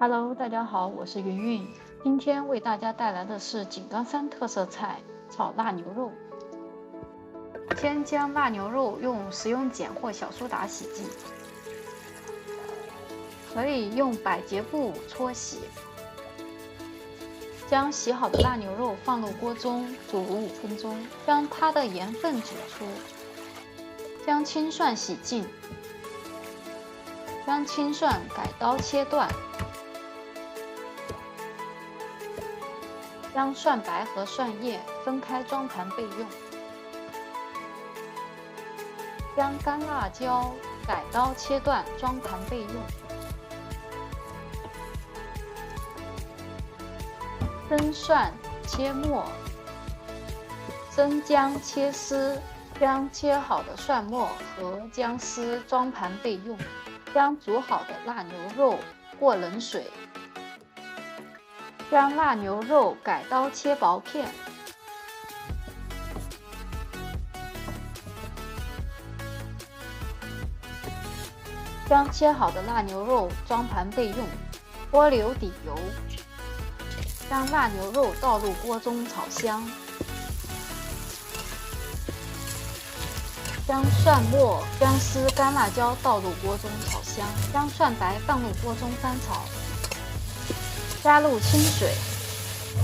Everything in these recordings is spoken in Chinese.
Hello，大家好，我是云云。今天为大家带来的是井冈山特色菜炒腊牛肉。先将腊牛肉用食用碱或小苏打洗净，可以用百洁布搓洗。将洗好的腊牛肉放入锅中煮5分钟，将它的盐分煮出。将青蒜洗净，将青蒜改刀切断。将蒜白和蒜叶分开装盘备用。将干辣椒改刀切断装盘备用。生蒜切末，生姜切丝，将切好的蒜末和姜丝装盘备用。将煮好的腊牛肉过冷水。将腊牛肉改刀切薄片，将切好的腊牛肉装盘备用。锅留底油，将腊牛肉倒入锅中炒香。将蒜末、姜丝、干辣椒倒入锅中炒香，将蒜白放入锅中翻炒。加入清水、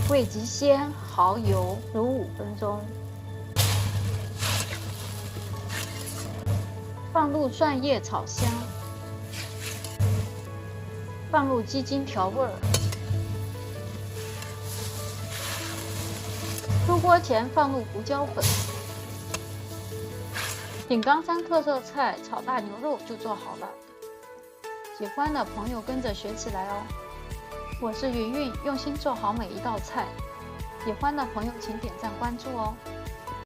味极鲜、蚝油，煮5分钟。放入蒜叶炒香，放入鸡精调味。出锅前放入胡椒粉。井冈山特色菜炒腊牛肉就做好了，喜欢的朋友跟着学起来哦。我是云云，用心做好每一道菜，喜欢的朋友请点赞关注哦。